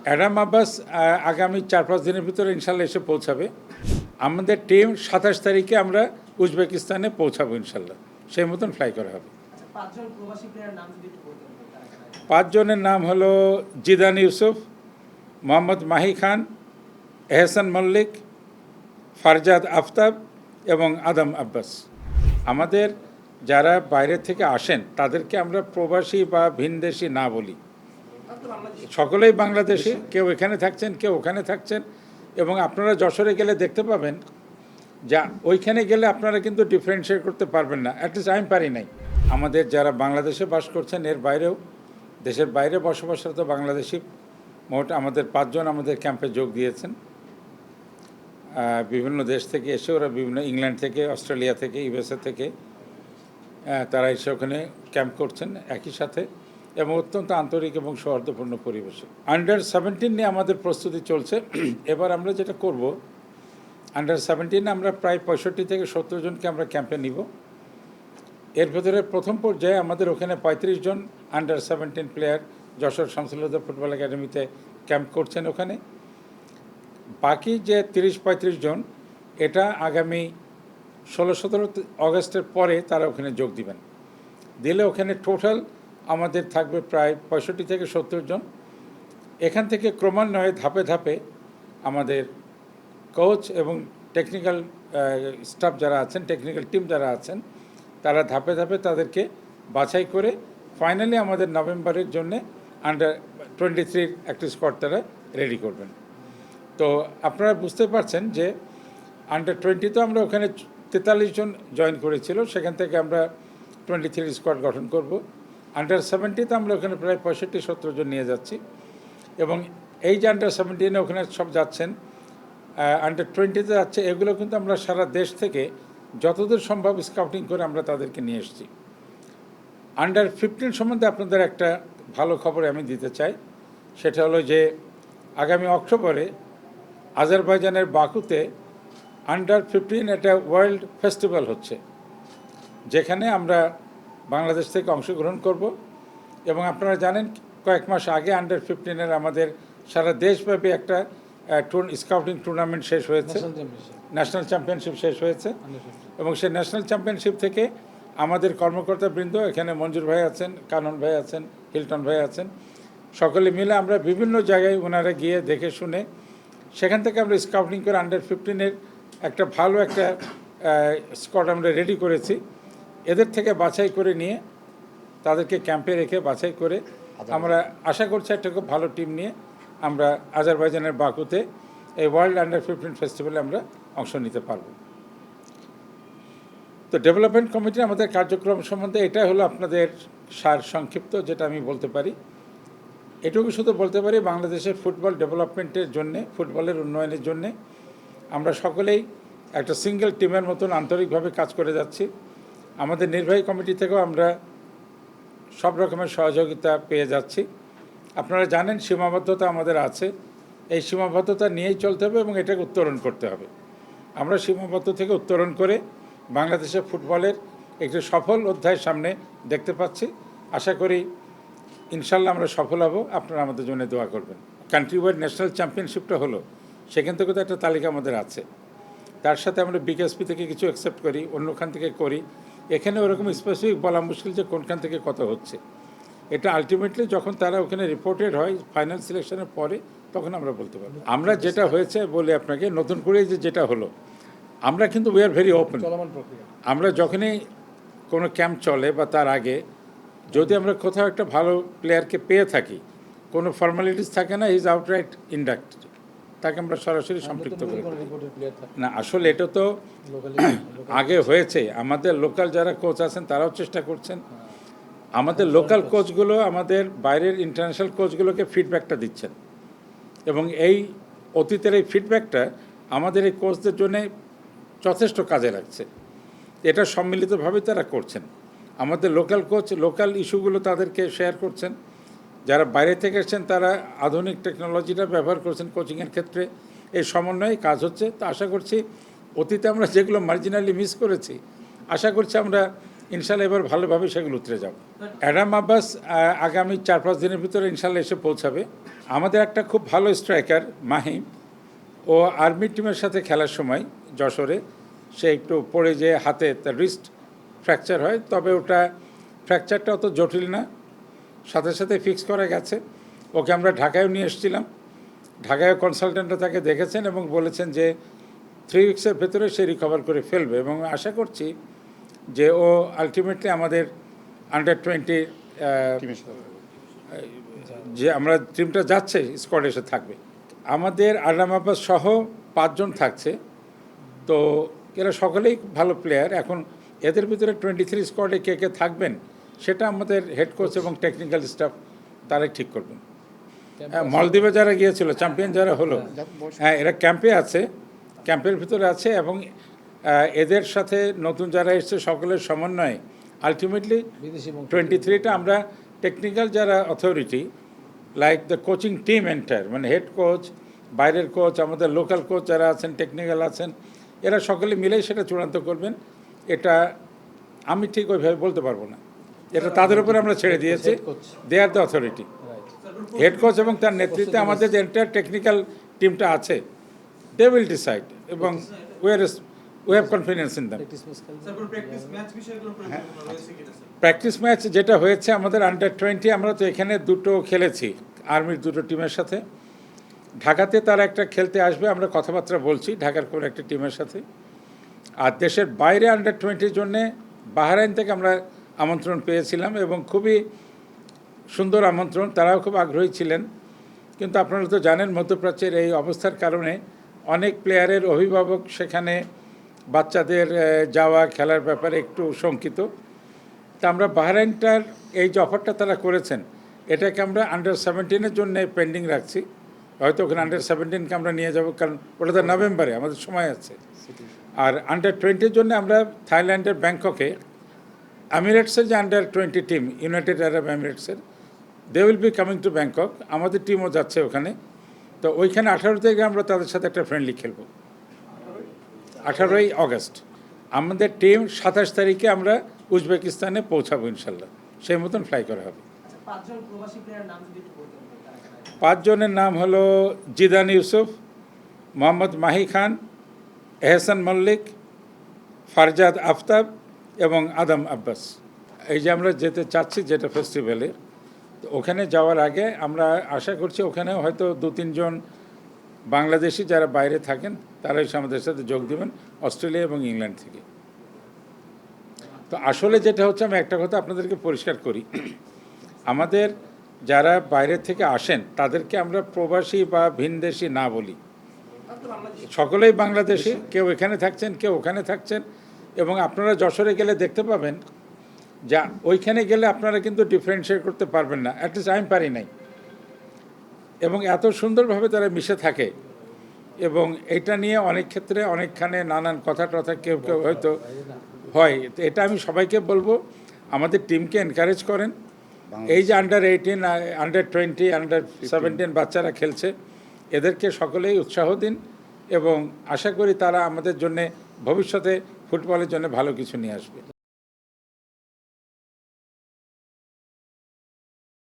Adam Abbas আগামী 4-5 দিনের ভিতরে ইনশাল্লাহ এসে পৌঁছাবে। আমাদের টিম 27 তারিখে আমরা উজবেকিস্তানে পৌঁছাবো ইনশাল্লাহ, সেই মতন ফ্লাই করা হবে। 5 জনের নাম হলো জিদান ইউসুফ, মোহাম্মদ মাহি খান, এহসান মল্লিক, ফারজাদ আফতাব এবং আদম আব্বাস। আমাদের যারা বাইরে থেকে আসেন তাদেরকে আমরা প্রবাসী বা ভিনদেশি না বলি, সকলেই বাংলাদেশি। কেউ এখানে থাকছেন, কেউ ওখানে থাকছেন। এবং আপনারা যশোরে গেলে দেখতে পাবেন যা ওইখানে গেলে আপনারা কিন্তু ডিফারেন্সিয়েট করতে পারবেন না, অ্যাটলিস্ট আমি পারি নাই। আমাদের যারা বাংলাদেশে বাস করছেন, এর বাইরেও দেশের বাইরে বসবাসরত বাংলাদেশি মোট আমাদের 5 জন আমাদের ক্যাম্পে যোগ দিয়েছেন। বিভিন্ন দেশ থেকে এসে ওরা বিভিন্ন ইংল্যান্ড থেকে, অস্ট্রেলিয়া থেকে, ইউএসএ থেকে তারা এসে ওখানে ক্যাম্প করছেন একই সাথে, এবং অত্যন্ত আন্তরিক এবং সৌহার্দ্যপূর্ণ পরিবেশে। আন্ডার-17 নিয়ে আমাদের প্রস্তুতি চলছে। এবার আমরা যেটা করব, আন্ডার-17 আমরা প্রায় 65 থেকে 70 জনকে আমরা ক্যাম্পে নিব। এর ভেতরে প্রথম পর্যায়ে আমাদের ওখানে 35 জন আন্ডার-17 প্লেয়ার যশোর শামসুল-হুদা ফুটবল একাডেমিতে ক্যাম্প করছেন ওখানে। বাকি যে 30-35 জন, এটা আগামী 16-17 অগস্টের পরে তারা ওখানে যোগ দিবেন। দিলে ওখানে টোটাল আমাদের থাকবে প্রায় 65 থেকে 70 জন। এখান থেকে ক্রমান্বয়ে ধাপে ধাপে আমাদের কোচ এবং টেকনিক্যাল স্টাফ যারা আছেন, টেকনিক্যাল টিম যারা আছেন, তারা ধাপে ধাপে তাদেরকে বাছাই করে ফাইনালি আমাদের নভেম্বরের জন্যে আন্ডার-23 একটা স্কোয়াড তারা রেডি করবেন। তো আপনারা বুঝতে পারছেন যে আন্ডার-20 তো আমরা ওখানে 43 জন জয়েন করেছিল, সেখান থেকে আমরা 23 স্কোয়াড গঠন করব। আন্ডার-17 আমরা ওখানে প্রায় 65-70 জন নিয়ে যাচ্ছি। এবং এই যে আন্ডার-17 ওখানে সব যাচ্ছেন, আন্ডার-20 যাচ্ছে, এগুলো কিন্তু আমরা সারা দেশ থেকে যতদূর সম্ভব স্কাউটিং করে আমরা তাদেরকে নিয়ে এসেছি। আন্ডার-15 সম্বন্ধে আপনাদের একটা ভালো খবর আমি দিতে চাই। সেটা হলো যে আগামী অক্টোবরে আজারবাইজানের বাকুতে আন্ডার-15 একটা ওয়ার্ল্ড ফেস্টিভ্যাল হচ্ছে, যেখানে আমরা বাংলাদেশ থেকে অংশগ্রহণ করব। এবং আপনারা জানেন কয়েক মাস আগে আন্ডার-15 আমাদের সারা দেশব্যাপী একটা স্কাউটিং টুর্নামেন্ট শেষ হয়েছে, ন্যাশনাল চ্যাম্পিয়নশিপ শেষ হয়েছে। এবং সেই ন্যাশনাল চ্যাম্পিয়নশিপ থেকে আমাদের কর্মকর্তাবৃন্দ, এখানে মঞ্জুর ভাই আছেন, কানন ভাই আছেন, হিলটন ভাই আছেন, সকলে মিলে আমরা বিভিন্ন জায়গায় ওনারা গিয়ে দেখে শুনে সেখান থেকে আমরা স্কাউটিং করে আন্ডার-15 একটা ভালো একটা স্কোয়াড আমরা রেডি করেছি। এদের থেকে বাছাই করে নিয়ে তাদেরকে ক্যাম্পে রেখে বাছাই করে আমরা আশা করছি একটা খুব ভালো টিম নিয়ে আমরা আজারবাইজানের বাকুতে এই ওয়ার্ল্ড আন্ডার-15 ফেস্টিভ্যালে আমরা অংশ নিতে পারব। তো ডেভেলপমেন্ট কমিটির আমাদের কার্যক্রম সম্বন্ধে এটাই হলো আপনাদের সার সংক্ষিপ্ত, যেটা আমি বলতে পারি। এটুকু শুধু বলতে পারি, বাংলাদেশের ফুটবল ডেভেলপমেন্টের জন্যে, ফুটবলের উন্নয়নের জন্যে আমরা সকলেই একটা সিঙ্গেল টিমের মতন আন্তরিকভাবে কাজ করে যাচ্ছি। আমাদের নির্বাহী কমিটি থেকেও আমরা সব রকমের সহযোগিতা পেয়ে যাচ্ছি। আপনারা জানেন সীমাবদ্ধতা আমাদের আছে, এই সীমাবদ্ধতা নিয়েই চলতে হবে এবং এটাকে উত্তরণ করতে হবে। আমরা সীমাবদ্ধ থেকে উত্তরণ করে বাংলাদেশের ফুটবলের একটি সফল অধ্যায় সামনে দেখতে পাচ্ছি। আশা করি ইনশাল্লাহ আমরা সফল হব, আপনারা আমাদের জন্য দোয়া করবেন। কান্ট্রি ওয়াইড ন্যাশনাল চ্যাম্পিয়নশিপটা হলো, সেখান থেকে তো একটা তালিকা আমাদের আছে। তার সাথে আমরা বিকেএসপি থেকে কিছু অ্যাকসেপ্ট করি, অন্যখান থেকে করি। এখানে ওরকম স্পেসিফিক বলা মুশকিল যে কোনখান থেকে কত হচ্ছে। এটা আলটিমেটলি যখন তারা ওখানে রিপোর্টেড হয় ফাইনাল সিলেকশনের পরে, তখন আমরা বলতে পারবো। আমরা যেটা হয়েছে বলে আপনাকে নতুন করে যেটা হলো, আমরা কিন্তু উই আর ভেরি ওপেন। আমরা যখনই কোনো ক্যাম্প চলে বা তার আগে যদি আমরা কোথাও একটা ভালো প্লেয়ারকে পেয়ে থাকি, কোনো ফর্মালিটিস থাকে না, ইজ আউটরাইট ইন্ডাক্টেড, তাকে আমরা সরাসরি সম্পৃক্ত করি না। আসলে এটা তো আগে হয়েছে, আমাদের লোকাল যারা কোচ আছেন তারাও চেষ্টা করছেন। আমাদের লোকাল কোচগুলো আমাদের বাইরের ইন্টারন্যাশনাল কোচগুলোকে ফিডব্যাকটা দিচ্ছেন, এবং এই অতীতের এই ফিডব্যাকটা আমাদের এই কোচদের জন্যে যথেষ্ট কাজে লাগছে। এটা সম্মিলিতভাবে তারা করছেন। আমাদের লোকাল কোচ লোকাল ইস্যুগুলো তাদেরকে শেয়ার করছেন। যারা বাইরে থেকে এসেছেন তারা আধুনিক টেকনোলজিটা ব্যবহার করছেন কোচিংয়ের ক্ষেত্রে। এই সমন্বয়ে কাজ হচ্ছে। তো আশা করছি অতীতে আমরা যেগুলো মার্জিনালি মিস করেছি, আশা করছি আমরা ইনশাল্লাহ এবার ভালোভাবে সেগুলো উতরে যাব। অ্যাডাম আব্বাস আগামী 4-5 দিনের ভিতরে ইনশাল্লাহ এসে পৌঁছাবে। আমাদের একটা খুব ভালো স্ট্রাইকার মাহিম, ও আর্মি টিমের সাথে খেলার সময় যশোরে সে একটু পড়ে যেয়ে হাতে তার রিস্ট ফ্র্যাকচার হয়, তবে ওটা ফ্র্যাকচারটা অত জটিল না, সাথে সাথে ফিক্স করা গেছে। ওকে আমরা ঢাকায়ও নিয়ে এসেছিলাম, ঢাকায় কনসালটেন্টরা তাকে দেখেছেন এবং বলেছেন যে 3 উইক্সের ভেতরে সে রিকভার করে ফেলবে, এবং আশা করছি যে ও আলটিমেটলি আমাদের আন্ডার-20 যে আমরা টিমটা যাচ্ছে স্কোয়াডে এসে থাকবে। আমাদের আডাম আব্বাস সহ 5 জন থাকছে, তো এরা সকলেই ভালো প্লেয়ার। এখন এদের ভিতরে 23 স্কোয়াডে কে কে থাকবেন সেটা আমাদের হেড কোচ এবং টেকনিক্যাল স্টাফ তারাই ঠিক করবেন। মালদ্বীপে যারা গিয়েছিল, চ্যাম্পিয়ন যারা হলো, হ্যাঁ এরা ক্যাম্পে আছে, ক্যাম্পের ভিতরে আছে, এবং এদের সাথে নতুন যারা এসছে সকলের সমন্বয়ে আলটিমেটলি 23টা আমরা টেকনিক্যাল যারা authority like the coaching team entire, মানে হেড কোচ, বাইরের কোচ, আমাদের লোকাল কোচ যারা আছেন, টেকনিক্যাল আছেন, এরা সকলে মিলেই সেটা চূড়ান্ত করবেন। এটা আমি ঠিক ওইভাবে বলতে পারবো না, এটা তাদের উপরে আমরা ছেড়ে দিয়েছি। They are the authority. Head coach এবং তার নেতৃত্বে আমাদের যে এন্টায়ার টেকনিক্যাল টিমটা আছে, দে উইল ডিসাইড, এবং we have confidence in them. Practice match যেটা হয়েছে আমাদের আন্ডার-20, আমরা তো এখানে 2টো খেলেছি আর্মির 2টো টিমের সাথে। ঢাকাতে তারা একটা খেলতে আসবে, আমরা কথাবার্তা বলছি ঢাকার কোনো একটা টিমের সাথে। আর দেশের বাইরে আন্ডার-20 জন্যে বাহরাইন থেকে আমরা আমন্ত্রণ পেয়েছিলাম, এবং খুবই সুন্দর আমন্ত্রণ, তারাও খুব আগ্রহী ছিলেন। কিন্তু আপনারা তো জানেন মধ্যপ্রাচ্যের এই অবস্থার কারণে অনেক প্লেয়ারের অভিভাবক সেখানে বাচ্চাদের যাওয়া খেলার ব্যাপারে একটু শঙ্কিত। তা আমরা বাহরাইনটার এই যে অফারটা তারা করেছেন, এটাকে আমরা আন্ডার-17-এর জন্য পেন্ডিং রাখছি। হয়তো ওখানে আন্ডার-17কে আমরা নিয়ে যাব, কারণ ওটা তো নভেম্বরে, আমাদের সময় আছে। আর আন্ডার-20-এর জন্য আমরা থাইল্যান্ডের ব্যাংককে এমিরেটসের যে আন্ডার-20 টিম, ইউনাইটেড আরব এমিরেটসের, they will be coming to Bangkok, আমাদের টিমও যাচ্ছে ওখানে। তো ওইখানে 18 তারিখে আমরা তাদের সাথে একটা ফ্রেন্ডলি খেলব, 18ই অগস্ট। আমাদের টিম 27 তারিখে আমরা উজবেকিস্তানে পৌঁছাবো ইনশাল্লাহ, সেই মতন ফ্লাই করা হবে। 5 জনের নাম হলো জিদান ইউসুফ, মোহাম্মদ মাহি খান, এহসান মল্লিক, ফারজাদ আফতাব এবং আদম আব্বাস। এই যে আমরা যেতে চাচ্ছি যেটা ফেস্টিভ্যালে, তো ওখানে যাওয়ার আগে আমরা আশা করছি ওখানে হয়তো 2-3 জন বাংলাদেশি যারা বাইরে থাকেন তারা এসে আমাদের সাথে যোগ দেবেন, অস্ট্রেলিয়া এবং ইংল্যান্ড থেকে। তো আসলে যেটা হচ্ছে, আমি একটা কথা আপনাদেরকে পরিষ্কার করি, আমাদের যারা বাইরে থেকে আসেন তাদেরকে আমরা প্রবাসী বা ভিনদেশি না বলি, সকলেই বাংলাদেশি, কেউ এখানে থাকছেন, কেউ ওখানে থাকছেন। এবং আপনারা যশোরে গেলে দেখতে পাবেন যা ওইখানে গেলে আপনারা কিন্তু ডিফারেন্সিয়েট করতে পারবেন না, অ্যাটলিস্ট আমি পারি নাই। এবং এত সুন্দরভাবে তারা মিশে থাকে, এবং এটা নিয়ে অনেক ক্ষেত্রে অনেকখানে নানান কথা টথা কেউ কেউ হয়তো হয়। তো এটা আমি সবাইকে বলবো, আমাদের টিমকে এনকারেজ করেন। এই যে আন্ডার-18, আন্ডার-20, আন্ডার-17 বাচ্চারা খেলছে, এদেরকে সকলেই উৎসাহ দিন, এবং আশা করি তারা আমাদের জন্যে ভবিষ্যতে ফুটবলের জন্য ভালো কিছু নিয়ে আসবে।